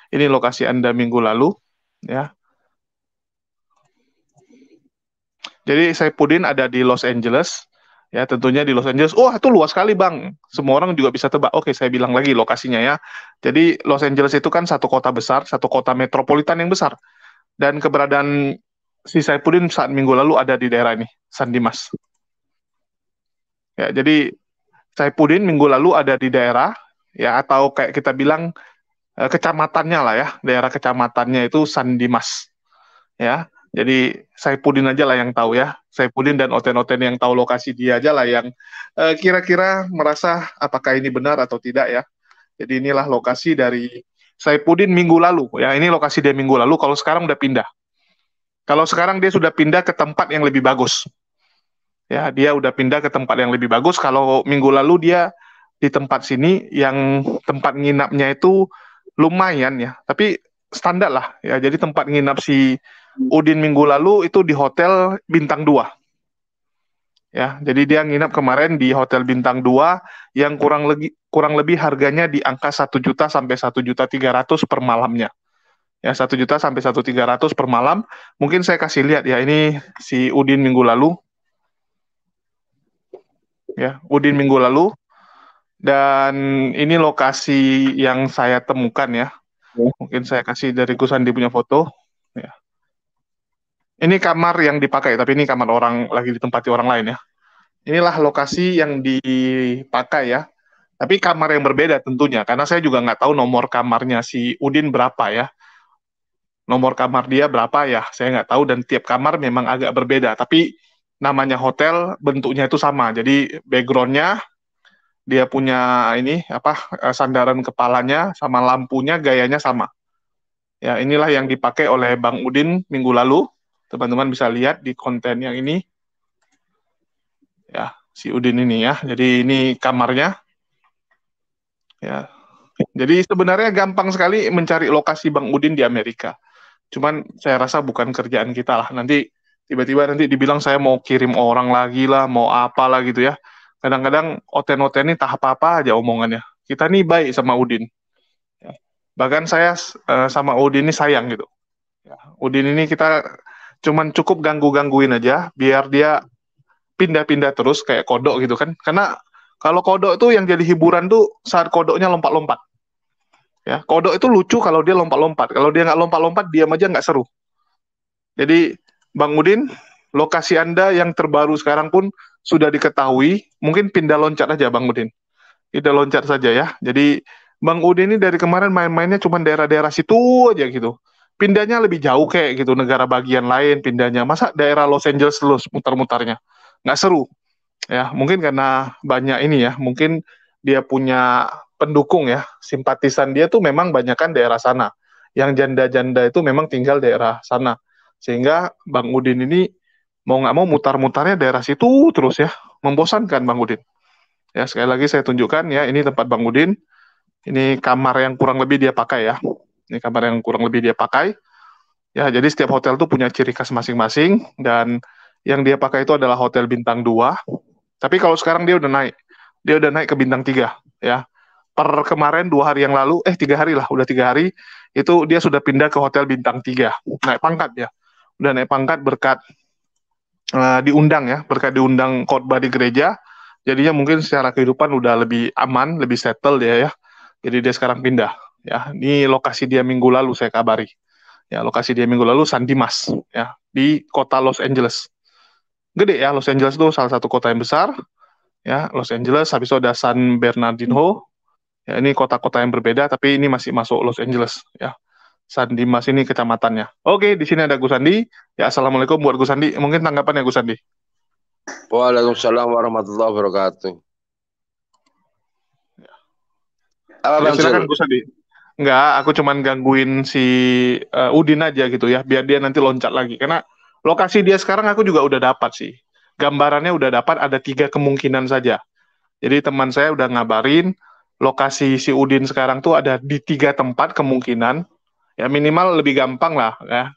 Ini lokasi Anda minggu lalu, ya. Jadi Saipudin ada di Los Angeles, ya tentunya di Los Angeles. Oh, itu luas sekali Bang. Semua orang juga bisa tebak. Oke, saya bilang lagi lokasinya ya. Jadi Los Angeles itu kan satu kota besar, satu kota metropolitan yang besar. Dan keberadaan si Saipudin saat minggu lalu ada di daerah ini, San Dimas. Ya, jadi Saipudin minggu lalu ada di daerah, ya atau kayak kita bilang kecamatannya lah ya, daerah kecamatannya itu San Dimas. Ya, jadi Saipudin aja lah yang tahu ya. Saipudin dan Oten-Oten yang tahu lokasi dia aja lah yang kira-kira merasa apakah ini benar atau tidak ya. Jadi inilah lokasi dari Saipudin minggu lalu ya. Ini lokasi dia minggu lalu. Kalau sekarang udah pindah. Kalau sekarang dia sudah pindah ke tempat yang lebih bagus. Ya, dia udah pindah ke tempat yang lebih bagus. Kalau minggu lalu dia di tempat sini yang tempat nginapnya itu lumayan ya, tapi standar lah ya. Jadi tempat nginap si Udin minggu lalu itu di hotel bintang 2 ya. Jadi dia nginap kemarin di hotel bintang 2 yang kurang lebih harganya di angka 1 juta sampai 1.300.000 per malamnya. Ya, 1 juta sampai 1.300.000 per malam. Mungkin saya kasih lihat ya, ini si Udin minggu lalu. Ya, Udin minggu lalu. Dan ini lokasi yang saya temukan ya. Mungkin saya kasih dari Gusandi punya foto. Ya. Ini kamar yang dipakai, tapi ini kamar orang lagi ditempati orang lain ya. Inilah lokasi yang dipakai ya. Tapi kamar yang berbeda tentunya, karena saya juga nggak tahu nomor kamarnya si Udin berapa ya. Nomor kamar dia berapa ya, saya nggak tahu, dan tiap kamar memang agak berbeda. Tapi namanya hotel, bentuknya itu sama. Jadi backgroundnya dia punya ini apa sandaran kepalanya sama lampunya gayanya sama. Ya, inilah yang dipakai oleh Bang Udin minggu lalu. Teman-teman bisa lihat di konten yang ini. Ya, si Udin ini ya. Jadi ini kamarnya. Ya. Jadi sebenarnya gampang sekali mencari lokasi Bang Udin di Amerika. Cuman saya rasa bukan kerjaan kita lah. Nanti tiba-tiba nanti dibilang saya mau kirim orang lagi lah, mau apa lah gitu ya. Kadang-kadang oten-oten ini tak apa-apa aja omongannya. Kita nih baik sama Udin. Ya. Bahkan saya sama Udin ini sayang gitu. Ya. Udin ini kita cuman cukup ganggu-gangguin aja, biar dia pindah-pindah terus kayak kodok gitu kan. Karena kalau kodok itu yang jadi hiburan tuh saat kodoknya lompat-lompat. Ya, kodok itu lucu kalau dia lompat-lompat. Kalau dia nggak lompat-lompat, diam aja nggak seru. Jadi, Bang Udin, lokasi Anda yang terbaru sekarang pun sudah diketahui. Mungkin pindah loncat aja, Bang Udin. Pindah loncat saja ya. Jadi, Bang Udin ini dari kemarin main-mainnya cuma daerah-daerah situ aja gitu. Pindahnya lebih jauh kayak gitu, negara bagian lain pindahnya. Masa daerah Los Angeles terus muter-mutarnya? Nggak seru. Ya, mungkin karena banyak ini ya. Mungkin dia punya pendukung ya, simpatisan dia tuh memang banyakkan daerah sana. Yang janda-janda itu memang tinggal daerah sana. Sehingga Bang Udin ini mau nggak mau mutar-mutarnya daerah situ terus ya. Membosankan Bang Udin. Ya, sekali lagi saya tunjukkan ya, ini tempat Bang Udin. Ini kamar yang kurang lebih dia pakai ya. Ini kamar yang kurang lebih dia pakai. Ya, jadi setiap hotel tuh punya ciri khas masing-masing, dan yang dia pakai itu adalah hotel bintang 2. Tapi kalau sekarang dia udah naik. Dia udah naik ke bintang 3 ya. Per kemarin 2 hari yang lalu, 3 hari lah, udah 3 hari, itu dia sudah pindah ke hotel bintang 3. Naik pangkat ya. Udah naik pangkat berkat diundang ya, berkat diundang khotbah di gereja. Jadinya mungkin secara kehidupan udah lebih aman, lebih settle dia ya. Jadi dia sekarang pindah ya. Ini lokasi dia minggu lalu saya kabari. Ya, lokasi dia minggu lalu San Dimas ya, di kota Los Angeles. Gede ya, Los Angeles itu salah satu kota yang besar. Ya, Los Angeles, habis itu ada San Bernardino. Ya, ini kota-kota yang berbeda, tapi ini masih masuk Los Angeles ya. San Dimas ini kecamatannya. Oke, di sini ada Gus Andi. Ya, assalamualaikum buat Gus Andi. Mungkin tanggapan ya Gus Andi. Waalaikumsalam warahmatullahi wabarakatuh. Apa Ya, Bang silakan Sul? Gus Andi. Enggak, aku cuman gangguin si Udin aja gitu ya, biar dia nanti loncat lagi. Karena lokasi dia sekarang aku juga udah dapat sih. Gambarannya udah dapat, ada 3 kemungkinan saja. Jadi teman saya udah ngabarin lokasi si Udin sekarang tuh ada di 3 tempat kemungkinan. Ya minimal lebih gampang lah ya.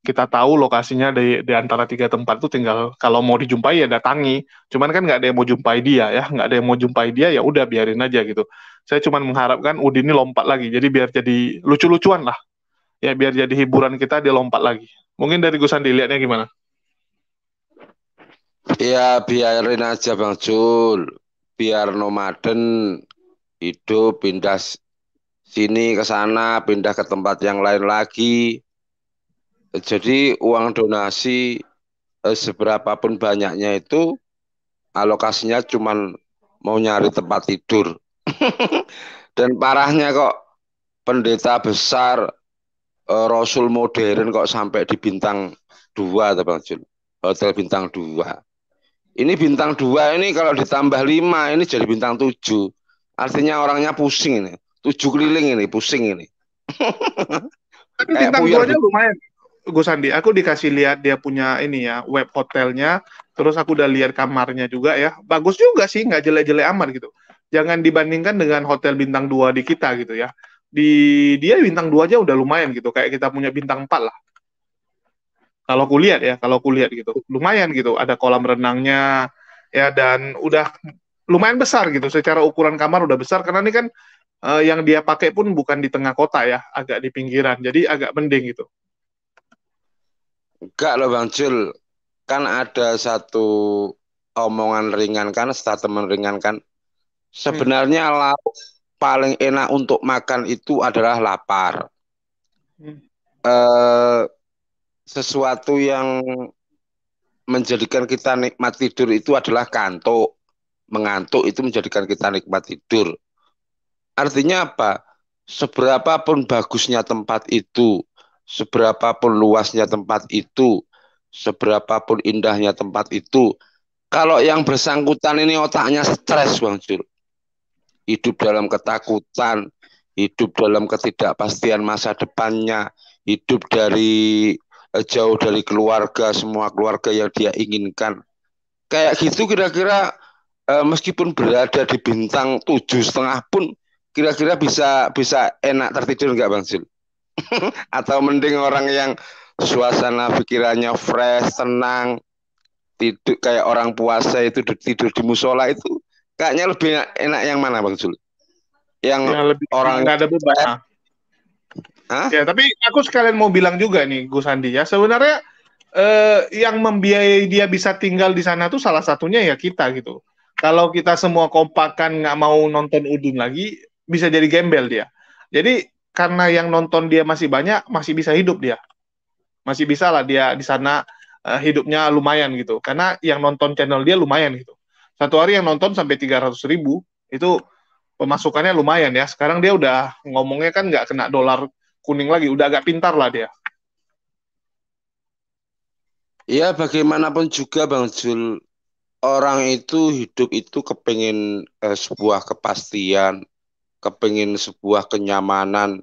Kita tahu lokasinya di antara 3 tempat tuh, tinggal kalau mau dijumpai ya datangi. Cuman kan nggak ada yang mau jumpai dia ya, nggak ada yang mau jumpai dia, ya udah biarin aja gitu. Saya cuma mengharapkan Udin ini lompat lagi. Jadi biar jadi lucu-lucuan lah. Ya biar jadi hiburan kita dia lompat lagi. Mungkin dari Gus Andi lihatnya gimana? Ya biarin aja Bang Jul, biar nomaden hidup pindah sini ke sana, pindah ke tempat yang lain lagi. Jadi uang donasi seberapapun banyaknya itu alokasinya cuman mau nyari tempat tidur. Dan parahnya kok pendeta besar Rasul modern kok sampai di bintang 2 tuh Bang Jul. Hotel bintang 2. Ini bintang 2 ini kalau ditambah 5 ini jadi bintang 7. Artinya orangnya pusing ini. 7 keliling ini, pusing ini. Tapi Kayak bintang puyar. 2-nya lumayan. Gus Andi, aku dikasih lihat dia punya ini ya, web hotelnya, terus aku udah lihat kamarnya juga ya. Bagus juga sih, nggak jelek-jelek amat gitu. Jangan dibandingkan dengan hotel bintang 2 di kita gitu ya. Di dia bintang 2 aja udah lumayan gitu, kayak kita punya bintang 4 lah. Kalau aku lihat ya, kalau aku lihat gitu. Lumayan gitu, ada kolam renangnya ya dan udah lumayan besar gitu. Secara ukuran kamar udah besar karena ini kan yang dia pakai pun bukan di tengah kota ya, agak di pinggiran. Jadi agak mending gitu. Enggak loh Bang Jul. Kan ada satu omongan ringan kan, statement ringan kan. Hmm. Sebenarnya lauk paling enak untuk makan itu adalah lapar. Hmm. Eh, Sesuatu yang menjadikan kita nikmat tidur itu adalah kantuk. Mengantuk itu menjadikan kita nikmat tidur. Artinya apa? Seberapapun bagusnya tempat itu, seberapapun luasnya tempat itu, seberapapun indahnya tempat itu, kalau yang bersangkutan ini otaknya stres, Bang Jul, hidup dalam ketakutan, hidup dalam ketidakpastian masa depannya, hidup dari jauh dari keluarga, semua keluarga yang dia inginkan. Kayak gitu kira-kira meskipun berada di bintang 7,5 pun kira-kira bisa bisa enak tertidur nggak Bang Sil? Atau mending orang yang suasana pikirannya fresh, tenang, tidur kayak orang puasa itu tidur di musola itu kayaknya lebih enak yang mana Bang Sul? Yang Ya lebih orang nggak ada beban. Nah. Hah? Ya, tapi aku sekalian mau bilang juga nih, Gus Andi ya, sebenarnya yang membiayai dia bisa tinggal di sana tuh salah satunya ya kita gitu. Kalau kita semua kompakan nggak mau nonton Udin lagi, bisa jadi gembel dia. Jadi karena yang nonton dia masih banyak, masih bisa hidup dia. Masih bisa lah dia di sana hidupnya lumayan gitu. Karena yang nonton channel dia lumayan gitu. Satu hari yang nonton sampai 300.000, itu pemasukannya lumayan ya. Sekarang dia udah ngomongnya kan nggak kena dolar kuning lagi, udah agak pintar lah dia. Ya bagaimanapun juga Bang Jul, orang itu hidup itu kepingin sebuah kepastian, kepingin sebuah kenyamanan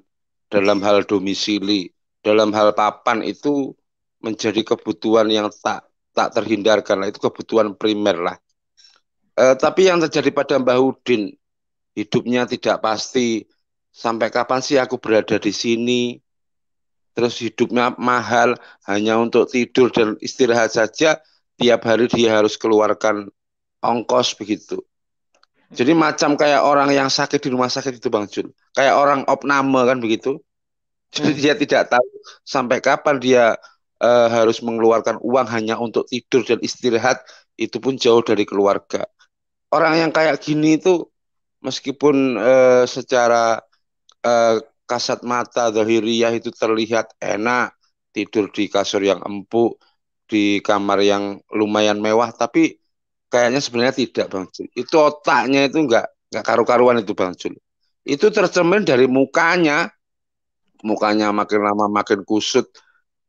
dalam hal domisili, dalam hal papan itu menjadi kebutuhan yang tak terhindarkan lah, itu kebutuhan primer lah. Tapi yang terjadi pada Mbah Udin, hidupnya tidak pasti. Sampai kapan sih aku berada di sini? Terus hidupnya mahal, hanya untuk tidur dan istirahat saja. Tiap hari dia harus keluarkan ongkos begitu. Jadi macam kayak orang yang sakit di rumah sakit itu Bang Jul. Kayak orang opname kan begitu. Jadi Hmm. dia tidak tahu sampai kapan dia harus mengeluarkan uang hanya untuk tidur dan istirahat. Itu pun jauh dari keluarga. Orang yang kayak gini itu meskipun secara eh, kasat mata zahiriyah itu terlihat enak, tidur di kasur yang empuk, di kamar yang lumayan mewah, tapi kayaknya sebenarnya tidak Bang Jul. Itu otaknya itu nggak karu-karuan itu Bang Jul. Itu tercermin dari mukanya, mukanya makin lama makin kusut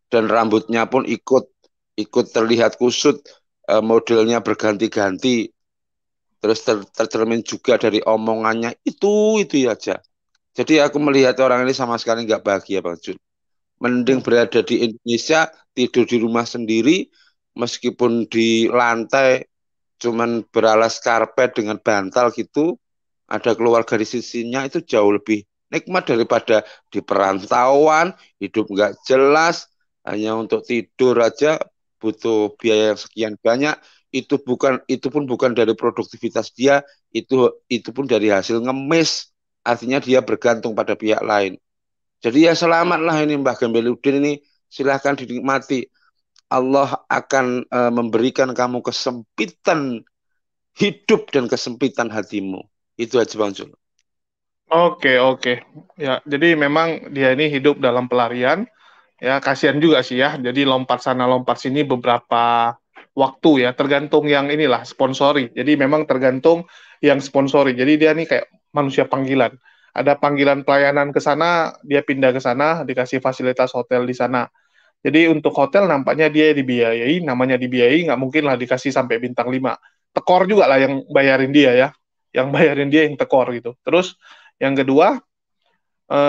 dan rambutnya pun ikut ikut terlihat kusut, modelnya berganti-ganti, terus tercermin juga dari omongannya itu aja. Jadi aku melihat orang ini sama sekali nggak bahagia Bang Jul. Mending Hmm. berada di Indonesia, tidur di rumah sendiri, meskipun di lantai cuman beralas karpet dengan bantal gitu, ada keluarga di sisinya itu jauh lebih nikmat daripada di perantauan, hidup nggak jelas, hanya untuk tidur aja butuh biaya yang sekian banyak. Itu pun bukan dari produktivitas dia, itu pun dari hasil ngemis. artinya dia bergantung pada pihak lain. Jadi ya selamatlah ini Mbah Gembeludin ini, silahkan dinikmati. Allah akan memberikan kamu kesempitan hidup dan kesempitan hatimu. Itu aja Bang Jul. Oke, oke. Ya, jadi memang dia ini hidup dalam pelarian. Ya, kasihan juga sih ya. Jadi lompat sana lompat sini beberapa waktu ya, tergantung yang inilah sponsori. Jadi memang tergantung yang sponsori. Jadi dia nih kayak manusia panggilan. Ada panggilan pelayanan ke sana, dia pindah ke sana, dikasih fasilitas hotel di sana. Jadi untuk hotel nampaknya dia dibiayai, namanya dibiayai, nggak mungkin lah dikasih sampai bintang 5. Tekor juga lah yang bayarin dia ya. Yang bayarin dia yang tekor gitu. Terus yang kedua,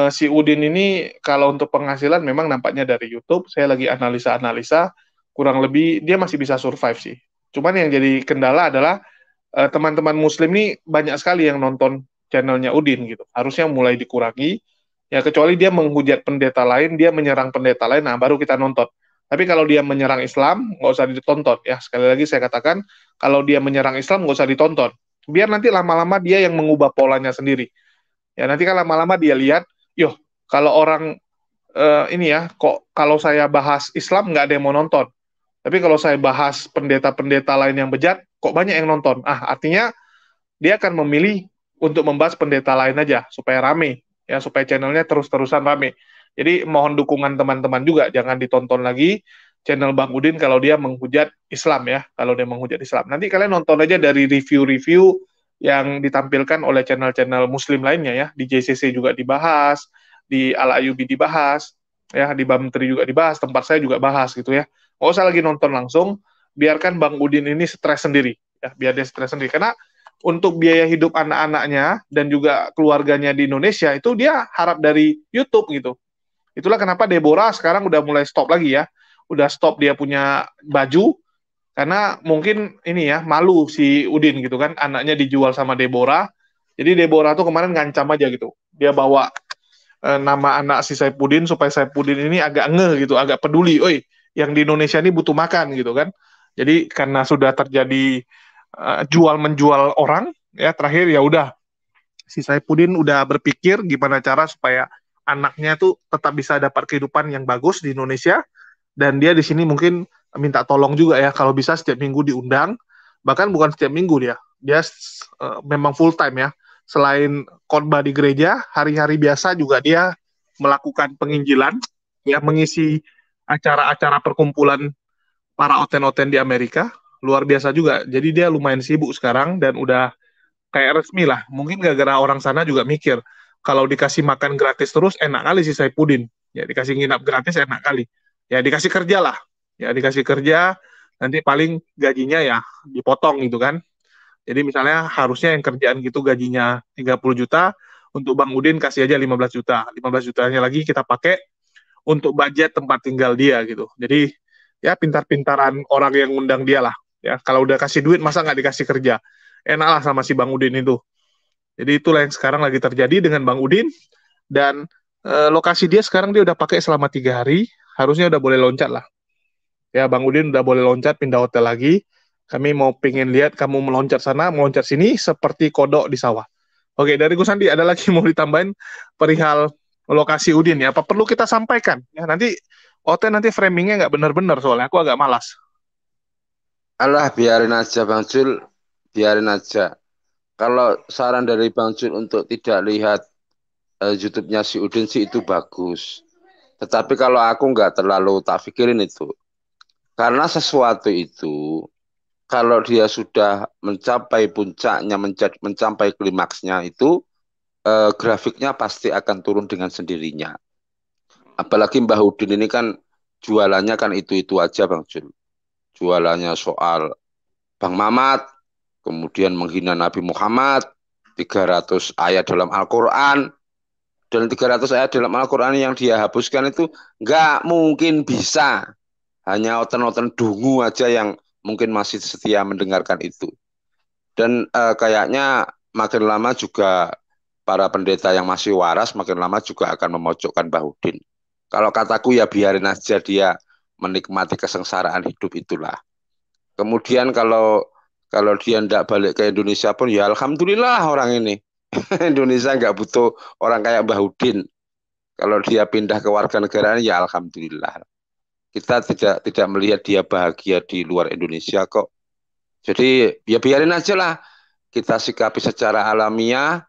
si Udin ini kalau untuk penghasilan memang nampaknya dari YouTube. Saya lagi analisa-analisa, kurang lebih dia masih bisa survive sih. Cuman yang jadi kendala adalah teman-teman Muslim ini banyak sekali yang nonton channelnya Udin gitu. Harusnya mulai dikurangi. Ya kecuali dia menghujat pendeta lain, dia menyerang pendeta lain, nah baru kita nonton. Tapi kalau dia menyerang Islam, nggak usah ditonton. Ya sekali lagi saya katakan, kalau dia menyerang Islam nggak usah ditonton. Biar nanti lama-lama dia yang mengubah polanya sendiri. Ya nanti kan lama-lama dia lihat, yo kalau orang ini ya, kok kalau saya bahas Islam nggak ada yang mau nonton. Tapi kalau saya bahas pendeta-pendeta lain yang bejat, kok banyak yang nonton. Ah, artinya dia akan memilih untuk membahas pendeta lain aja supaya rame, ya supaya channelnya terus-terusan rame. Jadi mohon dukungan teman-teman juga, jangan ditonton lagi channel Bang Udin kalau dia menghujat Islam ya, kalau dia menghujat Islam. Nanti kalian nonton aja dari review-review yang ditampilkan oleh channel-channel Muslim lainnya ya, di JCC juga dibahas, di Al Ayubi dibahas, ya di Bamtri juga dibahas, tempat saya juga bahas gitu ya. Nggak usah lagi nonton langsung, biarkan Bang Udin ini stres sendiri, ya biar dia stres sendiri. Karena untuk biaya hidup anak-anaknya dan juga keluarganya di Indonesia itu dia harap dari YouTube gitu. Itulah kenapa Deborah sekarang udah mulai stop lagi ya. Udah stop dia punya baju karena mungkin ini ya malu si Udin gitu kan, anaknya dijual sama Deborah. Jadi Deborah tuh kemarin ngancam aja gitu. Dia bawa nama anak si Saipudin supaya Saipudin ini agak ngeh gitu, agak peduli. Oi, yang di Indonesia ini butuh makan gitu kan. Jadi karena sudah terjadi jual menjual orang ya terakhir ya udah si Saipudin udah berpikir gimana cara supaya anaknya tuh tetap bisa dapat kehidupan yang bagus di Indonesia dan dia di sini mungkin minta tolong juga ya kalau bisa setiap minggu diundang, bahkan bukan setiap minggu dia memang full time ya, selain khotbah di gereja hari-hari biasa juga dia melakukan penginjilan ya, mengisi acara-acara perkumpulan para oten-oten di Amerika, luar biasa juga. Jadi dia lumayan sibuk sekarang dan udah kayak resmi lah. Mungkin gara-gara orang sana juga mikir, kalau dikasih makan gratis terus enak kali sih Saipudin. Ya dikasih nginap gratis enak kali. Ya dikasih kerja lah. Ya dikasih kerja, nanti paling gajinya ya dipotong gitu kan. Jadi misalnya harusnya yang kerjaan gitu gajinya 30 juta, untuk Bang Udin kasih aja 15 juta. 15 jutanya lagi kita pakai untuk budget tempat tinggal dia gitu. Jadi ya pintar-pintaran orang yang ngundang dia lah. Ya kalau udah kasih duit masa nggak dikasih kerja? Enak lah sama si Bang Udin itu. Jadi itulah yang sekarang lagi terjadi dengan Bang Udin dan lokasi dia sekarang dia udah pakai selama 3 hari, harusnya udah boleh loncat lah. Ya Bang Udin udah boleh loncat pindah hotel lagi. Kami mau pengen lihat kamu meloncat sana, meloncat sini seperti kodok di sawah. Oke, dari Gus Andi ada lagi mau ditambahin perihal lokasi Udin ya? Apa perlu kita sampaikan? Ya nanti nanti framingnya nggak benar-benar soalnya aku agak malas. Alah, biarin aja Bang Jul, biarin aja. Kalau saran dari Bang Jul untuk tidak lihat YouTube-nya si Udin sih itu bagus. Tetapi kalau aku nggak terlalu tak pikirin itu. Karena sesuatu itu, kalau dia sudah mencapai puncaknya, mencapai klimaksnya itu, grafiknya pasti akan turun dengan sendirinya. Apalagi Mbah Udin ini kan jualannya kan itu-itu aja Bang Jul. Jualannya soal Bang Mamat, kemudian menghina Nabi Muhammad, 300 ayat dalam Al-Quran, dan 300 ayat dalam Al-Quran yang dia hapuskan itu nggak mungkin bisa. Hanya oten-oten dungu aja yang mungkin masih setia mendengarkan itu. Dan kayaknya makin lama juga para pendeta yang masih waras makin lama juga akan memojokkan Bahudin. Kalau kataku ya biarin aja dia menikmati kesengsaraan hidup itulah. Kemudian kalau dia tidak balik ke Indonesia pun ya alhamdulillah orang ini. Indonesia nggak butuh orang kayak Mbah Udin. Kalau dia pindah ke warga negaraan ya alhamdulillah. Kita tidak melihat dia bahagia di luar Indonesia kok. Jadi ya biarin aja lah. Kita sikapi secara alamiah,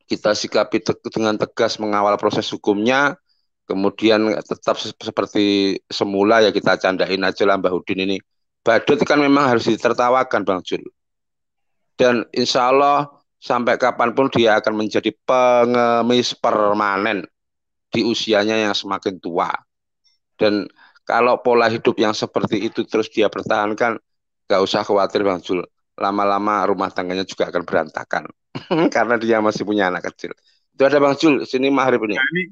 kita sikapi dengan tegas mengawal proses hukumnya, kemudian tetap seperti semula ya kita candain aja lah Mbah Udin ini. Badut kan memang harus ditertawakan Bang Jul. Dan insya Allah sampai kapanpun dia akan menjadi pengemis permanen di usianya yang semakin tua. Dan kalau pola hidup yang seperti itu terus dia pertahankan, gak usah khawatir Bang Jul. Lama-lama rumah tangganya juga akan berantakan. Karena dia masih punya anak kecil. Itu ada Bang Jul, sini maghrib ini. Nah, ini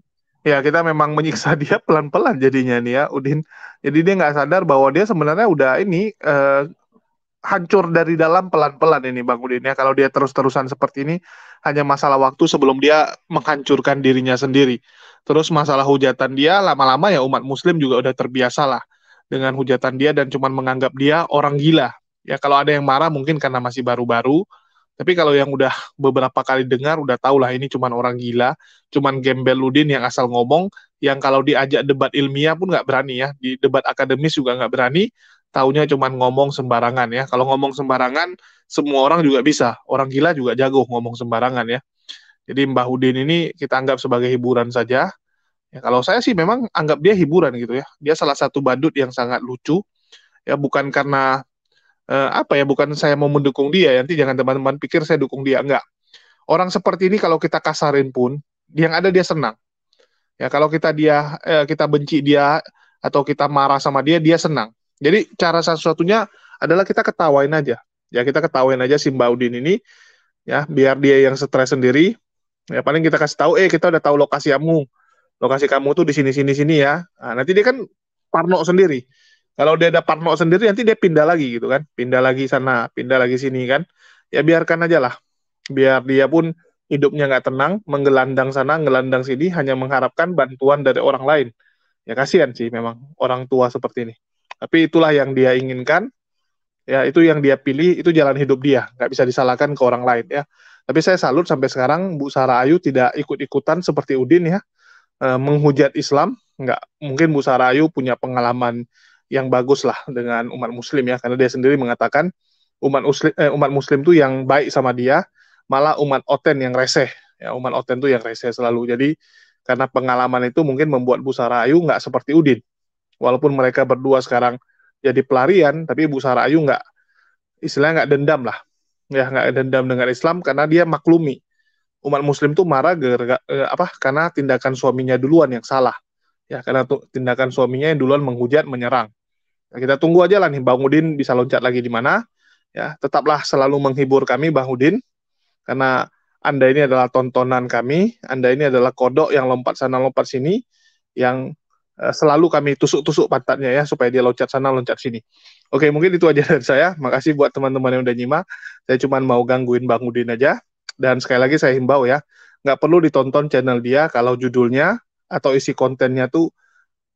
ya kita memang menyiksa dia pelan-pelan jadinya nih ya, Udin. Jadi dia nggak sadar bahwa dia sebenarnya udah ini hancur dari dalam pelan-pelan ini Bang Udin ya. Kalau dia terus-terusan seperti ini, hanya masalah waktu sebelum dia menghancurkan dirinya sendiri. Terus masalah hujatan dia, lama-lama ya umat muslim juga udah terbiasa lah dengan hujatan dia dan cuman menganggap dia orang gila. Ya kalau ada yang marah mungkin karena masih baru-baru, tapi kalau yang udah beberapa kali dengar, udah tahu lah ini cuman orang gila, cuman gembel Udin yang asal ngomong, yang kalau diajak debat ilmiah pun nggak berani ya, di debat akademis juga nggak berani, taunya cuman ngomong sembarangan ya. Kalau ngomong sembarangan, semua orang juga bisa. Orang gila juga jago ngomong sembarangan ya. Jadi Mbah Udin ini kita anggap sebagai hiburan saja. Ya, kalau saya sih memang anggap dia hiburan gitu ya. Dia salah satu badut yang sangat lucu. Ya bukan karena apa ya, bukan saya mau mendukung dia. Nanti jangan teman-teman pikir saya dukung dia. Enggak. Orang seperti ini kalau kita kasarin pun, yang ada dia senang. Ya kalau kita benci dia atau kita marah sama dia, dia senang. Jadi cara satu-satunya adalah kita ketawain aja. Ya kita ketawain aja si Mbak Udin ini, ya biar dia yang stres sendiri. Ya paling kita kasih tahu, kita udah tahu lokasi kamu tuh di sini sini sini ya. Nah, nanti dia kan parno sendiri. Kalau dia ada parno sendiri, nanti dia pindah lagi gitu kan, pindah lagi sana, pindah lagi sini kan. Ya biarkan aja lah, biar dia pun hidupnya nggak tenang, menggelandang sana, ngelandang sini, hanya mengharapkan bantuan dari orang lain. Ya kasihan sih memang orang tua seperti ini. Tapi itulah yang dia inginkan, ya itu yang dia pilih, itu jalan hidup dia, nggak bisa disalahkan ke orang lain ya. Tapi saya salut sampai sekarang Bu Sarah Ayu tidak ikut-ikutan seperti Udin ya, menghujat Islam. Nggak mungkin Bu Sarah Ayu punya pengalaman yang bagus lah dengan umat Muslim ya, karena dia sendiri mengatakan umat Muslim tuh yang baik sama dia, malah umat Oten yang reseh. Ya, umat Oten tuh yang reseh selalu. Jadi karena pengalaman itu mungkin membuat Bu Sarah Ayu nggak seperti Udin. Walaupun mereka berdua sekarang jadi pelarian, tapi Bu Sarah Ayu nggak, istilahnya nggak dendam lah. Ya nggak dendam dengan Islam karena dia maklumi umat Muslim tuh marah karena tindakan suaminya duluan yang salah. Ya karena tindakan suaminya yang duluan menghujat, menyerang. Nah, kita tunggu aja lah nih Bang Udin bisa loncat lagi di mana. Ya, tetaplah selalu menghibur kami Bang Udin karena Anda ini adalah tontonan kami, Anda ini adalah kodok yang lompat sana lompat sini, yang selalu kami tusuk-tusuk pantatnya ya supaya dia loncat sana loncat sini. Oke, mungkin itu aja dari saya. Makasih buat teman-teman yang udah nyimak. Saya cuma mau gangguin Bang Udin aja. Dan sekali lagi saya himbau ya, nggak perlu ditonton channel dia kalau judulnya atau isi kontennya tuh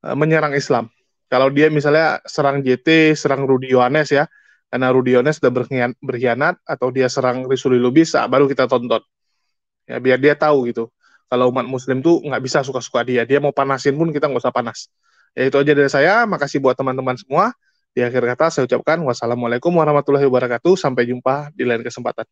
menyerang Islam. Kalau dia misalnya serang JT, serang Rudi Yohanes ya, karena Rudi Yohanes sudah berkhianat, atau dia serang Risuli Lubis, baru kita tonton. Ya, biar dia tahu gitu. Kalau umat Muslim tuh nggak bisa suka-suka dia. Dia mau panasin pun kita nggak usah panas. Ya itu aja dari saya. Makasih buat teman-teman semua. Di akhir kata saya ucapkan wassalamualaikum warahmatullahi wabarakatuh. Sampai jumpa di lain kesempatan.